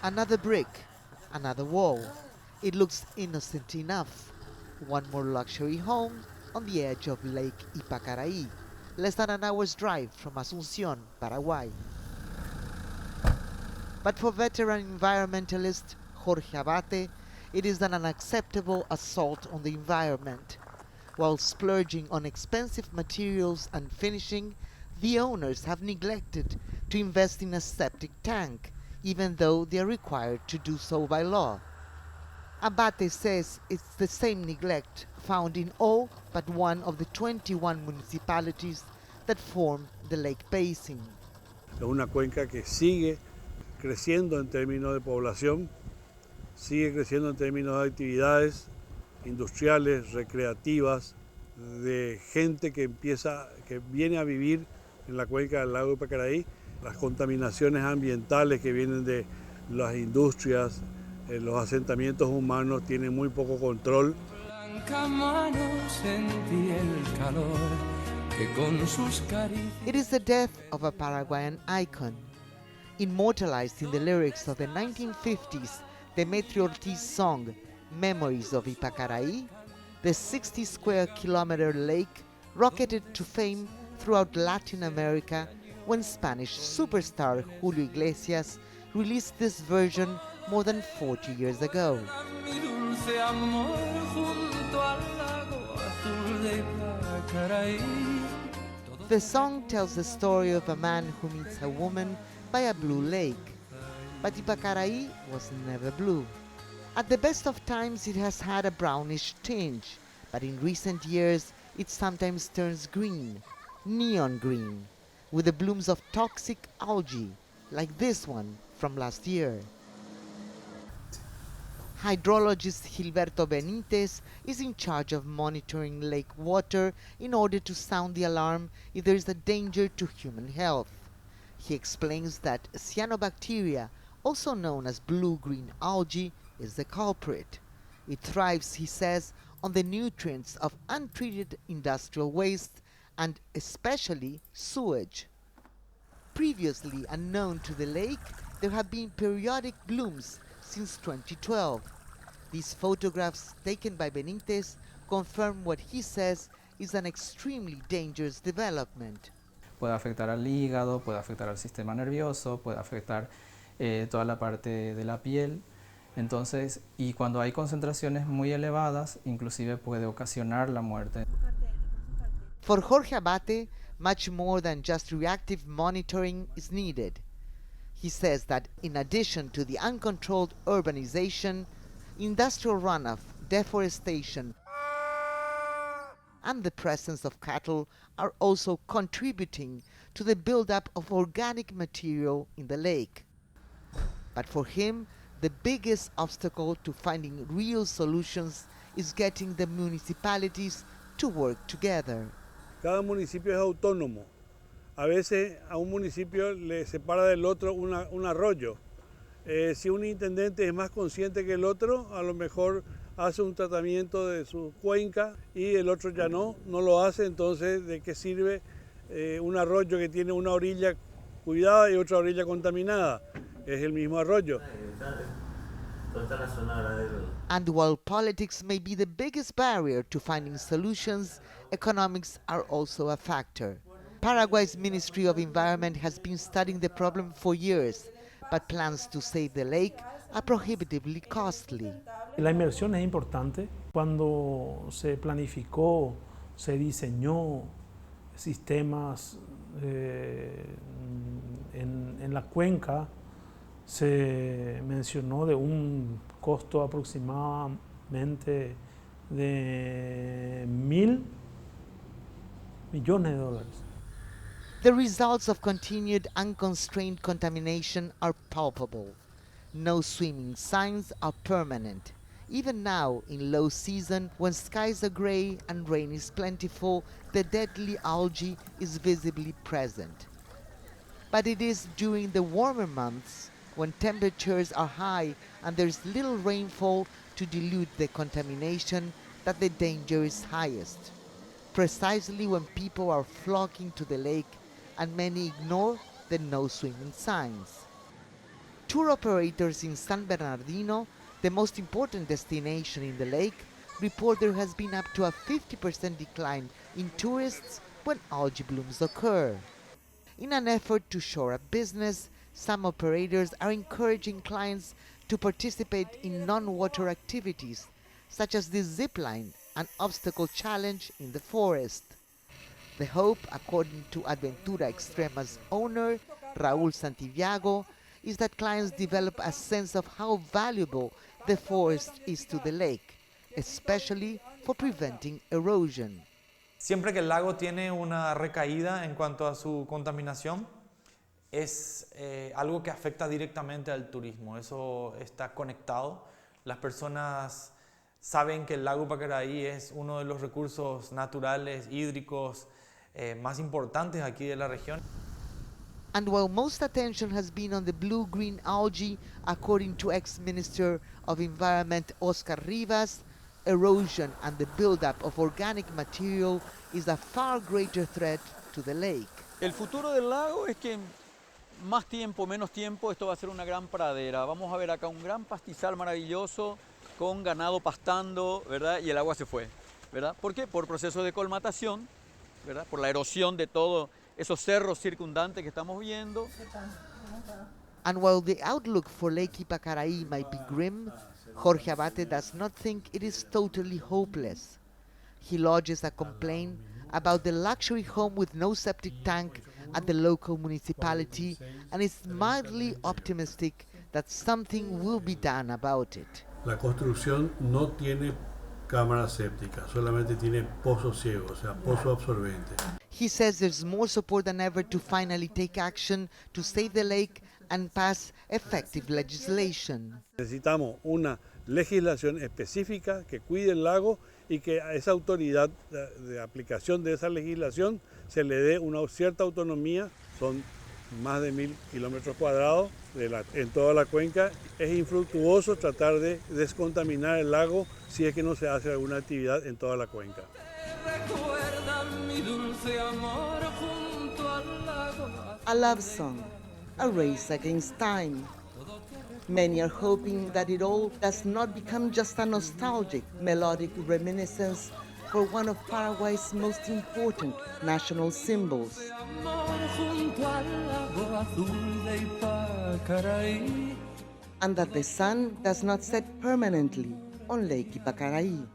Another brick, another wall. It looks innocent enough. One more luxury home on the edge of Lake Ypacaraí, less than an hour's drive from Asuncion, Paraguay. But for veteran environmentalist Jorge Abate, it is an unacceptable assault on the environment. While splurging on expensive materials and finishing, the owners have neglected to invest in a septic tank, even though they are required to do so by law. Abate says it's the same neglect found in all but one of the 21 municipalities that form the lake basin. Es una cuenca que sigue creciendo en términos de población, sigue creciendo en términos de actividades industriales, recreativas, de gente que viene a vivir en la cuenca del lago Ypacaraí. Las contaminaciones ambientales que vienen de las industrias, los asentamientos humanos tienen muy poco control. It is the death of a Paraguayan icon. Immortalized in the lyrics of the 1950s Demetrio Ortiz song Memories of Ypacaraí, the 60 square kilometer lake rocketed to fame throughout Latin America when Spanish superstar Julio Iglesias released this version more than 40 years ago. The song tells the story of a man who meets a woman by a blue lake. But Ypacaraí was never blue. At the best of times it has had a brownish tinge, but in recent years it sometimes turns green, neon green, with the blooms of toxic algae, like this one from last year. Hydrologist Gilberto Benitez is in charge of monitoring lake water in order to sound the alarm if there is a danger to human health. He explains that cyanobacteria, also known as blue-green algae, is the culprit. It thrives, he says, on the nutrients of untreated industrial waste and especially sewage. Previously unknown to the lake, there have been periodic blooms since 2012. These photographs taken by Benitez confirm what he says is an extremely dangerous development. Puede afectar al hígado, puede afectar al sistema nervioso, puede afectar toda la parte de la piel. Entonces, y cuando hay concentraciones muy elevadas, inclusive puede ocasionar la muerte. For Jorge Abate, much more than just reactive monitoring is needed. He says that in addition to the uncontrolled urbanization, industrial runoff, deforestation, and the presence of cattle are also contributing to the buildup of organic material in the lake. But for him, the biggest obstacle to finding real solutions is getting the municipalities to work together. Cada municipio es autónomo. A veces a un municipio le separa del otro un arroyo. Si un intendente es más consciente que el otro, a lo mejor hace un tratamiento de su cuenca y el otro ya no lo hace. Entonces, ¿de qué sirve un arroyo que tiene una orilla cuidada y otra orilla contaminada? Es el mismo arroyo. And while politics may be the biggest barrier to finding solutions, economics are also a factor. Paraguay's Ministry of Environment has been studying the problem for years, but plans to save the lake are prohibitively costly. La inversión es importante. Cuando se planificó, se diseñó sistemas en la cuenca, se mencionó de un costo aproximadamente de $1.000 millones. The results of continued unconstrained contamination are palpable. No swimming signs are permanent. Even now, in low season, when skies are gray and rain is plentiful, the deadly algae is visibly present. But it is during the warmer months, when temperatures are high and there is little rainfall to dilute the contamination, that the danger is highest. Precisely when people are flocking to the lake and many ignore the no swimming signs. Tour operators in San Bernardino, the most important destination in the lake, report there has been up to a 50% decline in tourists when algae blooms occur. In an effort to shore up business, some operators are encouraging clients to participate in non-water activities, such as the zip line, an obstacle challenge in the forest. The hope, according to Aventura Extrema's owner, Raúl Santiago, is that clients develop a sense of how valuable the forest is to the lake, especially for preventing erosion. Siempre que el lago tiene una recaída en cuanto a su contaminación, es algo que afecta directamente al turismo. Eso está conectado. Las personas saben que el lago Ypacaraí es uno de los recursos naturales, hídricos, más importantes aquí de la región. And while most attention has been on the blue-green algae, according to ex-Minister of Environment Oscar Rivas, erosion and the buildup of organic material is a far greater threat to the lake. El futuro del lago es que más tiempo, menos tiempo, esto va a ser una gran pradera. Vamos a ver acá un gran pastizal maravilloso con ganado pastando, ¿verdad? Y el agua se fue, ¿verdad? ¿Por qué? Por proceso de colmatación, ¿verdad? Por la erosión de todos esos cerros circundantes que estamos viendo. And while the outlook for Lake Ypacaraí might be grim, Jorge Abate does not think it is totally hopeless. He lodges a complaint about the luxury home with no septic tank at the local municipality and is mildly optimistic that something will be done about it. La construcción no tiene cámara séptica, solamente tiene pozo ciego, o sea, pozo absorbente. He says there's more support than ever to finally take action to save the lake and pass effective legislation. Necesitamos una legislación específica que cuide el lago y que a esa autoridad de aplicación de esa legislación se le dé una cierta autonomía. Son más de 1000 kilómetros cuadrados en toda la cuenca. Es infructuoso tratar de descontaminar el lago si es que no se hace alguna actividad en toda la cuenca. A love song, a race against time. Many are hoping that it all does not become just a nostalgic, melodic reminiscence for one of Paraguay's most important national symbols. And that the sun does not set permanently on Lake Ypacaraí.